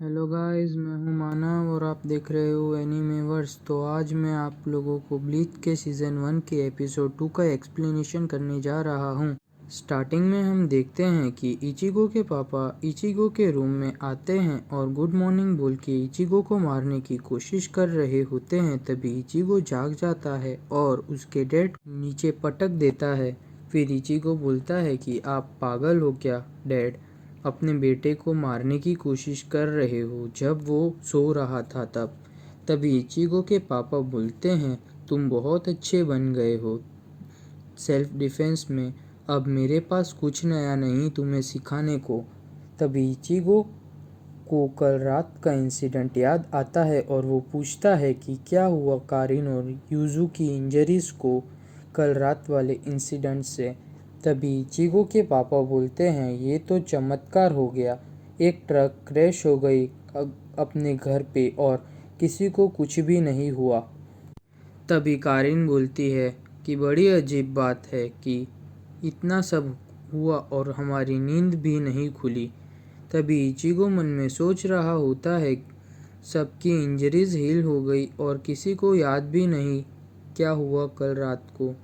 Hello guys, मैं हूं मानव और आप देख रहे हो एनीमेवर्स। तो आज मैं आप लोगों को ब्लीच के सीज़न 1 के एपिसोड 2 का एक्सप्लेनेशन करने जा रहा हूं। स्टार्टिंग में हम देखते हैं कि इचिगो के पापा इचिगो के रूम में आते हैं और गुड मॉर्निंग बोल के इचिगो को मारने की कोशिश कर रहे होते हैं। तभी इचिगो जाग जाता है और उसके डैड नीचे पटक देता है। फिर इचिगो बोलता है कि आप पागल हो क्या डैड, अपने बेटे को मारने की कोशिश कर रहे हो जब वो सो रहा था। तभी इचिगो के पापा बोलते हैं, तुम बहुत अच्छे बन गए हो सेल्फ डिफेंस में, अब मेरे पास कुछ नया नहीं तुम्हें सिखाने को। तभी इचिगो को कल रात का इंसिडेंट याद आता है और वो पूछता है कि क्या हुआ कारिन और यूजू की इंजरीज को कल रात वाले इंसिडेंट से। तभी इचिगो के पापा बोलते हैं, ये तो चमत्कार हो गया, एक ट्रक क्रैश हो गई अपने घर पे और किसी को कुछ भी नहीं हुआ। तभी कारिन बोलती है कि बड़ी अजीब बात है कि इतना सब हुआ और हमारी नींद भी नहीं खुली। तभी इचिगो मन में सोच रहा होता है, सबकी इंजरीज हील हो गई और किसी को याद भी नहीं क्या हुआ कल रात को।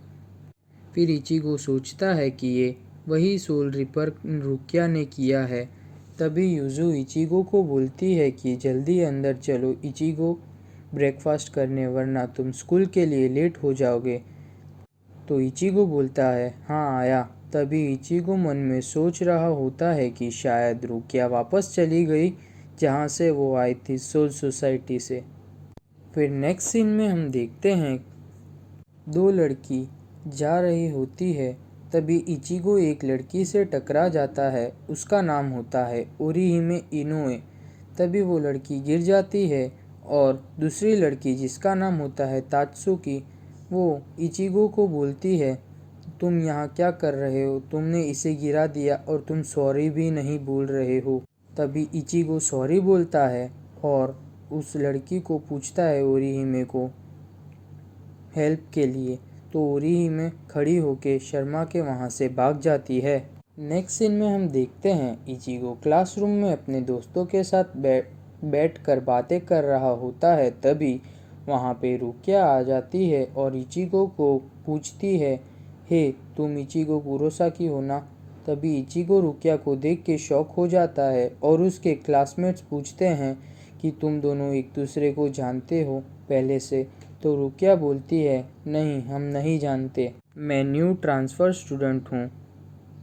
फिर इचिगो सोचता है कि ये वही सोल रिपर रुकिया ने किया है। तभी यूजू इचिगो को बोलती है कि जल्दी अंदर चलो इचिगो, ब्रेकफास्ट करने, वरना तुम स्कूल के लिए लेट हो जाओगे। तो इचिगो बोलता है, हाँ आया। तभी इचिगो मन में सोच रहा होता है कि शायद रुकिया वापस चली गई जहाँ से वो आई थी, सोल सोसाइटी से। फिर नेक्स्ट सीन में हम देखते हैं दो लड़की जा रही होती है। तभी इचिगो एक लड़की से टकरा जाता है, उसका नाम होता है ओरिहिमे इनोए। तभी वो लड़की गिर जाती है और दूसरी लड़की जिसका नाम होता है तात्सुकी, वो इचिगो को बोलती है, तुम यहाँ क्या कर रहे हो, तुमने इसे गिरा दिया और तुम सॉरी भी नहीं बोल रहे हो। तभी इचिगो सॉरी बोलता है और उस लड़की को पूछता है ओरिहिमे को हेल्प के लिए। तो ओरिहिमे खड़ी होके शर्मा के वहाँ से भाग जाती है। नेक्स्ट सीन में हम देखते हैं इचिगो क्लासरूम में अपने दोस्तों के साथ बैठ कर बातें कर रहा होता है। तभी वहाँ पे रुकिया आ जाती है और इचिगो को पूछती है, हे तुम इचिगो कुरोसाकी हो ना। तभी इचिगो रुकिया को देख के शॉक हो जाता है और उसके क्लासमेट्स पूछते हैं कि तुम दोनों एक दूसरे को जानते हो पहले से। तो रुकिया बोलती है, नहीं हम नहीं जानते, मैं न्यू ट्रांसफ़र स्टूडेंट हूँ।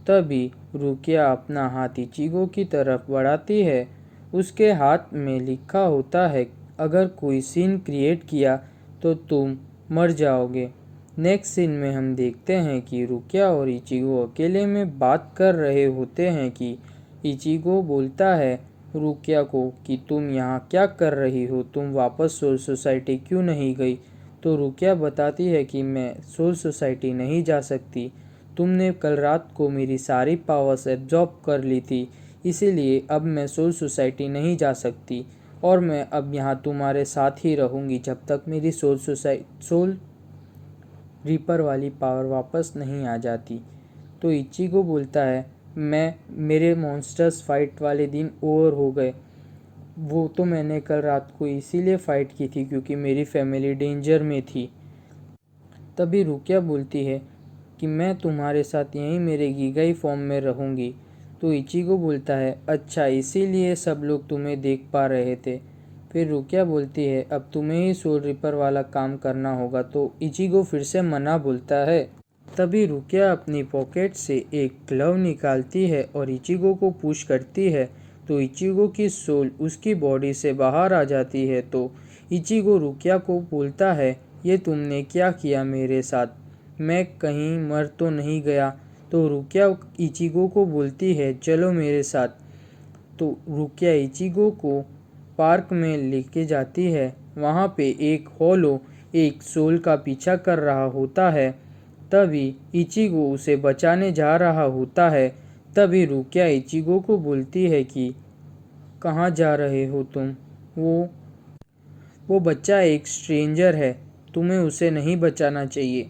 तभी रुकिया अपना हाथ इचिगो की तरफ बढ़ाती है, उसके हाथ में लिखा होता है, अगर कोई सीन क्रिएट किया तो तुम मर जाओगे। नेक्स्ट सीन में हम देखते हैं कि रुकिया और इचिगो अकेले में बात कर रहे होते हैं कि इचिगो बोलता है रुकिया को कि तुम यहाँ क्या कर रही हो, तुम वापस सोल सोसाइटी क्यों नहीं गई। तो रुकिया बताती है कि मैं सोल सोसाइटी नहीं जा सकती, तुमने कल रात को मेरी सारी पावर्स एब्जॉर्ब कर ली थी, इसीलिए अब मैं सोल सोसाइटी नहीं जा सकती और मैं अब यहाँ तुम्हारे साथ ही रहूँगी जब तक मेरी सोल रीपर वाली पावर वापस नहीं आ जाती। तो इचिगो बोलता है, मेरे मॉन्स्टर्स फाइट वाले दिन ओवर हो गए, वो तो मैंने कल रात को इसीलिए फ़ाइट की थी क्योंकि मेरी फैमिली डेंजर में थी। तभी रुकिया बोलती है कि मैं तुम्हारे साथ यहीं मेरे गीगाई फॉर्म में रहूँगी। तो इचिगो बोलता है, अच्छा इसीलिए सब लोग तुम्हें देख पा रहे थे। फिर रुकिया बोलती है, अब तुम्हें ही सोल रिपर वाला काम करना होगा। तो इचिगो फिर से मना बोलता है। तभी रुकिया अपनी पॉकेट से एक ग्लव निकालती है और इचिगो को पुश करती है। तो इचिगो की सोल उसकी बॉडी से बाहर आ जाती है। तो इचिगो रुकिया को बोलता है, ये तुमने क्या किया मेरे साथ, मैं कहीं मर तो नहीं गया। तो रुकिया इचिगो को बोलती है, चलो मेरे साथ। तो रुकिया इचिगो को पार्क में लेके जाती है। वहाँ पे एक होलो एक सोल का पीछा कर रहा होता है। तभी इचिगो उसे बचाने जा रहा होता है। तभी रुकिया इचिगो को बोलती है कि कहाँ जा रहे हो तुम, वो बच्चा एक स्ट्रेंजर है, तुम्हें उसे नहीं बचाना चाहिए।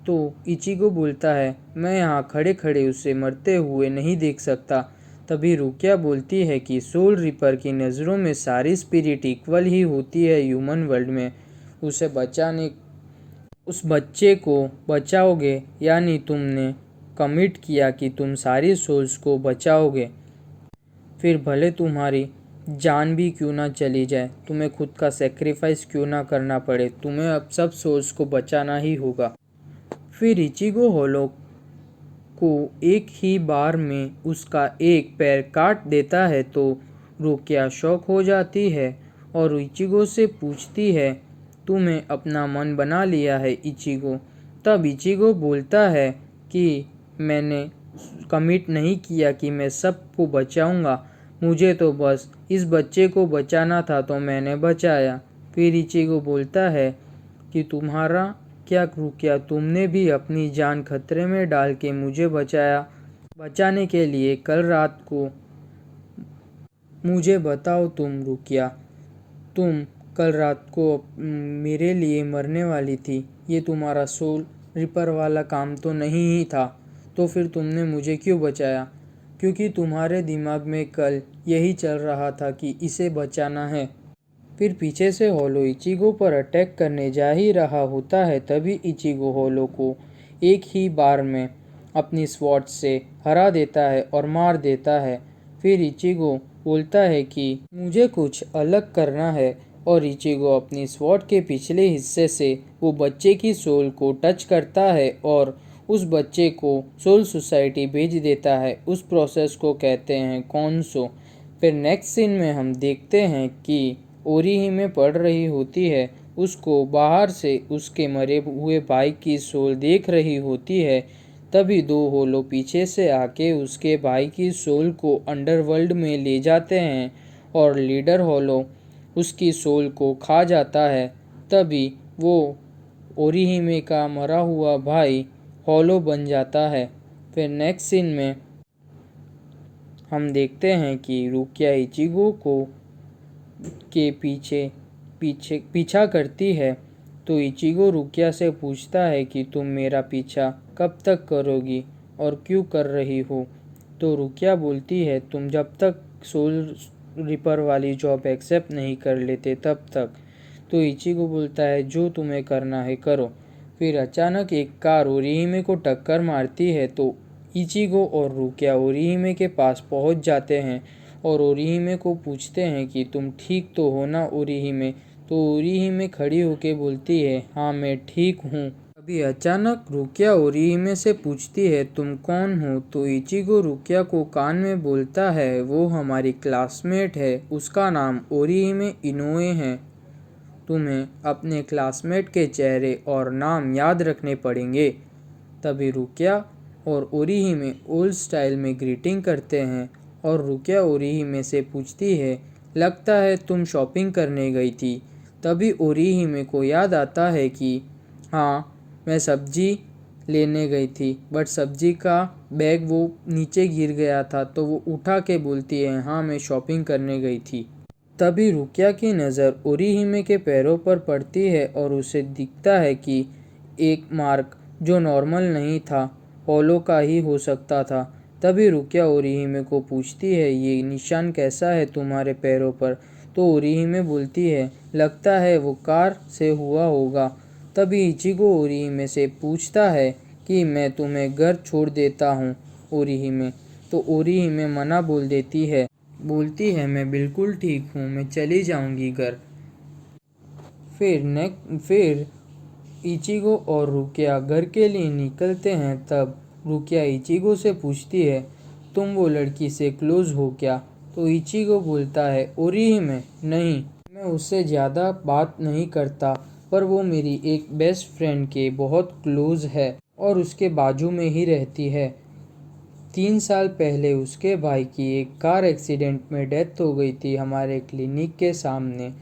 तो इचिगो बोलता है, मैं यहाँ खड़े खड़े उसे मरते हुए नहीं देख सकता। तभी रुकिया बोलती है कि सोल रिपर की नज़रों में सारी स्पिरिट इक्वल ही होती है ह्यूमन वर्ल्ड में। उसे बचाने उस बच्चे को बचाओगे, यानी तुमने कमिट किया कि तुम सारी सोल्स को बचाओगे, फिर भले तुम्हारी जान भी क्यों ना चली जाए, तुम्हें खुद का सेक्रीफाइस क्यों ना करना पड़े, तुम्हें अब सब सोल्स को बचाना ही होगा। फिर इचिगो होलो को एक ही बार में उसका एक पैर काट देता है तो रुकिया शॉक हो जाती है और इचिगो से पूछती है, तुम्हें अपना मन बना लिया है इचिगो? तब इचिगो बोलता है कि मैंने कमिट नहीं किया कि मैं सबको बचाऊंगा, मुझे तो बस इस बच्चे को बचाना था तो मैंने बचाया। फिर इचिगो बोलता है कि तुम्हारा क्या रुकिया, तुमने भी अपनी जान खतरे में डाल के मुझे बचाने के लिए कल रात को मुझे बताओ तुम रुकिया, तुम कल रात को मेरे लिए मरने वाली थी, ये तुम्हारा सोल रिपर वाला काम तो नहीं ही था, तो फिर तुमने मुझे क्यों बचाया? क्योंकि तुम्हारे दिमाग में कल यही चल रहा था कि इसे बचाना है। फिर पीछे से होलो इचिगो पर अटैक करने जा ही रहा होता है, तभी इचिगो होलो को एक ही बार में अपनी स्वॉर्ड से हरा देता है और मार देता है। फिर इचिगो बोलता है कि मुझे कुछ अलग करना है और इचिगो अपनी स्वॉर्ड के पिछले हिस्से से वो बच्चे की सोल को टच करता है और उस बच्चे को सोल सोसाइटी भेज देता है। उस प्रोसेस को कहते हैं कॉन्सो। फिर नेक्स्ट सीन में हम देखते हैं कि ओरिहिमे पढ़ रही होती है, उसको बाहर से उसके मरे हुए भाई की सोल देख रही होती है। तभी दो होलो पीछे से आके उसके भाई की सोल को अंडरवर्ल्ड में ले जाते हैं और लीडर होलो उसकी सोल को खा जाता है। तभी वो ओरिहिमे का मरा हुआ भाई होलो बन जाता है। फिर नेक्स्ट सीन में हम देखते हैं कि रुकिया इचिगो को के पीछा करती है, तो इचिगो रुकिया से पूछता है कि तुम मेरा पीछा कब तक करोगी और क्यों कर रही हो? तो रुकिया बोलती है, तुम जब तक सोल रिपर वाली जॉब एक्सेप्ट नहीं कर लेते तब तक। तो इचिगो बोलता है, जो तुम्हें करना है करो। फिर अचानक एक कार ओरिहिमे को टक्कर मारती है, तो इचिगो और रुकिया ओरिहिमे के पास पहुंच जाते हैं और ओरिहिमे को पूछते हैं कि तुम ठीक तो हो ना ओरिहिमे? तो ओरिहिमे खड़ी होके बोलती है, हाँ मैं ठीक हूँ। अभी अचानक रुकिया ओरिहिमे से पूछती है, तुम कौन हो? तो इचिगो रुकिया को कान में बोलता है, वो हमारी क्लासमेट है, उसका नाम ओरिहिमे इनोए है, तुम्हें अपने क्लासमेट के चेहरे और नाम याद रखने पड़ेंगे। तभी रुकिया और ओरिहिमे ओल्ड स्टाइल में ग्रीटिंग करते हैं और रुकिया ओरिहिमे से पूछती है, लगता है तुम शॉपिंग करने गई थी। तभी ओरिहिमे को याद आता है कि हाँ मैं सब्जी लेने गई थी, बट सब्जी का बैग वो नीचे गिर गया था, तो वो उठा के बोलती है, हाँ मैं शॉपिंग करने गई थी। तभी रुकिया की नज़र ओरिहिमे के पैरों पर पड़ती है और उसे दिखता है कि एक मार्क जो नॉर्मल नहीं था, होलो का ही हो सकता था। तभी रुकिया ओरिहिमे को पूछती है, ये निशान कैसा है तुम्हारे पैरों पर? तो ओरिहिमे बोलती है, लगता है वो कार से हुआ होगा। तभी इचिगो ओरिहिमे से पूछता है कि मैं तुम्हें घर छोड़ देता हूँ ओरिहिमे। तो ओरिहिमे मना बोलती है मैं बिल्कुल ठीक हूँ, मैं चली जाऊँगी घर। फिर इचिगो और रुकिया घर के लिए निकलते हैं। तब रुकिया इचिगो से पूछती है, तुम वो लड़की से क्लोज हो क्या? तो इचिगो बोलता है, ओरिहिमे नहीं, मैं उससे ज़्यादा बात नहीं करता, पर वो मेरी एक बेस्ट फ्रेंड के बहुत क्लोज है और उसके बाजू में ही रहती है। 3 साल पहले उसके भाई की एक कार एक्सीडेंट में डेथ हो गई थी हमारे क्लिनिक के सामने।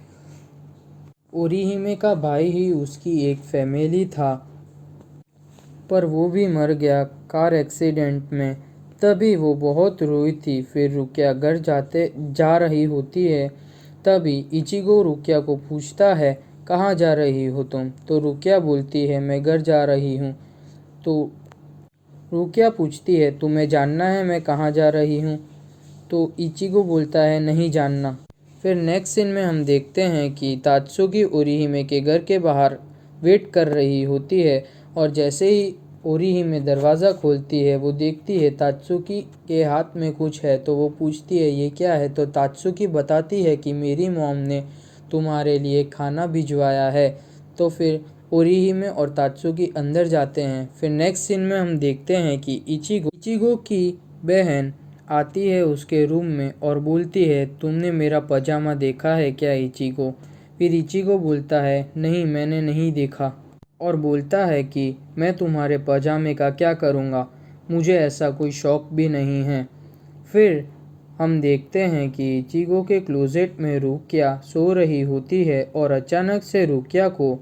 ओरिहिमे का भाई ही उसकी एक फैमिली था, पर वो भी मर गया कार एक्सीडेंट में। तभी वो बहुत रोई थी। फिर रुकिया घर जा रही होती है। तभी इचिगो रुकिया को पूछता है, कहाँ जा रही हो तुम? तो रुकिया बोलती है, मैं घर जा रही हूँ। तो रुकिया पूछती है, तुम्हें जानना है मैं कहाँ जा रही हूँ? तो इचिगो बोलता है नहीं जानना। फिर नेक्स्ट सीन में हम देखते हैं कि तात्सुकी ओरिहिमे के घर के बाहर वेट कर रही होती है और जैसे ही ओरिहिमे दरवाज़ा खोलती है वो देखती है तात्सुकी के हाथ में कुछ है, तो वो पूछती है ये क्या है, तो तात्सुकी बताती है कि मेरी मॉम ने तुम्हारे लिए खाना भिजवाया है। तो फिर ओरिहिमे और तात्सुकी अंदर जाते हैं। फिर नेक्स्ट सीन में हम देखते हैं कि इचिगो की बहन आती है उसके रूम में और बोलती है तुमने मेरा पजामा देखा है क्या इचिगो। फिर इचिगो बोलता है नहीं मैंने नहीं देखा और बोलता है कि मैं तुम्हारे पजामे का क्या करूँगा, मुझे ऐसा कोई शौक भी नहीं है। फिर हम देखते हैं कि इचिगो के क्लोजेट में रुकिया सो रही होती है और अचानक से रुकिया को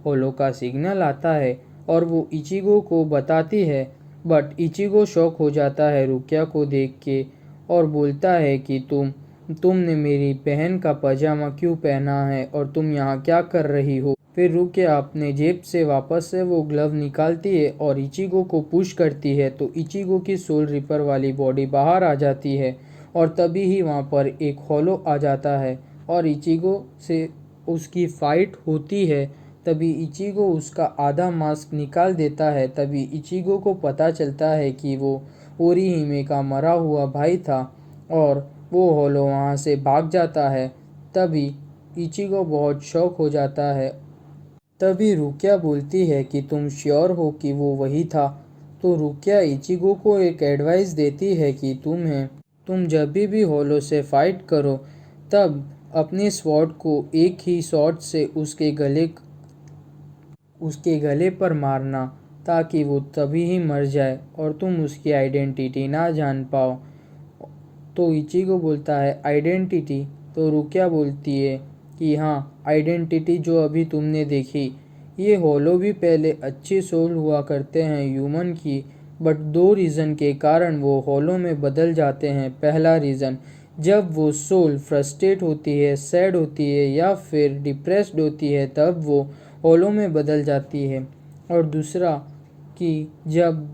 होलो का सिग्नल आता है और वो इचिगो को बताती है, बट इचिगो शॉक हो जाता है रुकिया को देख के और बोलता है कि तुमने मेरी बहन का पजामा क्यों पहना है और तुम यहाँ क्या कर रही हो। फिर रुकिया अपने जेब से वापस से वो ग्लव निकालती है और इचिगो को पुश करती है, तो इचिगो की सोल रिपर वाली बॉडी बाहर आ जाती है और तभी ही वहाँ पर एक होलो आ जाता है और इचिगो से उसकी फाइट होती है। तभी इचिगो उसका आधा मास्क निकाल देता है। तभी इचिगो को पता चलता है कि वो ओरिहिमे का मरा हुआ भाई था और वो होलो वहाँ से भाग जाता है। तभी इचिगो बहुत शॉक हो जाता है। तभी रुकिया बोलती है कि तुम श्योर हो कि वो वही था। तो रुकिया इचिगो को एक एडवाइस देती है कि तुम जब भी होलो से फाइट करो तब अपने स्वॉर्ड को एक ही शॉट से उसके गले पर मारना, ताकि वो तभी ही मर जाए और तुम उसकी आइडेंटिटी ना जान पाओ। तो इचिगो बोलता है आइडेंटिटी। तो रुकिया बोलती है कि हाँ आइडेंटिटी जो अभी तुमने देखी, ये होलो भी पहले अच्छी सोल हुआ करते हैं ह्यूमन की, बट 2 रीज़न के कारण वो होलो में बदल जाते हैं। पहला रीज़न, जब वो सोल फ्रस्ट्रेट होती है, सैड होती है या फिर डिप्रेस्ड होती है तब वो होलो में बदल जाती है। और दूसरा कि जब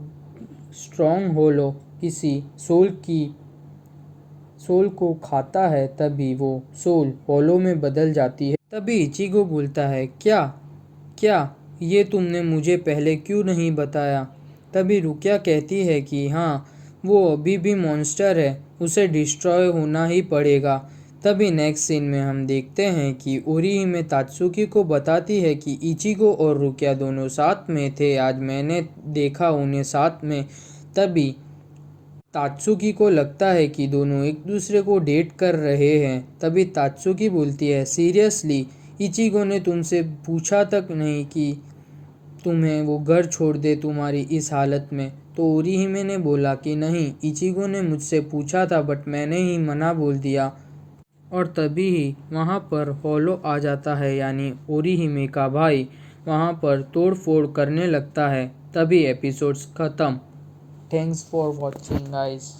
स्ट्रॉन्ग होलो किसी सोल को खाता है तभी वो सोल होलो में बदल जाती है। तभी इचिगो बोलता है क्या ये तुमने मुझे पहले क्यों नहीं बताया। तभी रुकिया कहती है कि हाँ वो अभी भी मॉन्स्टर है, उसे डिस्ट्रॉय होना ही पड़ेगा। तभी नेक्स्ट सीन में हम देखते हैं कि ओरिहिमे तात्सुकी को बताती है कि इचिगो और रुकिया दोनों साथ में थे, आज मैंने देखा उन्हें साथ में। तभी तात्सुकी को लगता है कि दोनों एक दूसरे को डेट कर रहे हैं। तभी तात्सुकी बोलती है सीरियसली, इचिगो ने तुमसे पूछा तक नहीं कि तुम्हें वो घर छोड़ दे तुम्हारी इस हालत में। तो ओरिहिमे ने बोला कि नहीं, इचिगो ने मुझसे पूछा था बट मैंने ही मना बोल दिया। और तभी ही वहाँ पर होलो आ जाता है, यानी ओरिहिमे का भाई वहाँ पर तोड़ फोड़ करने लगता है। तभी एपिसोड्स ख़त्म। Thanks for watching guys.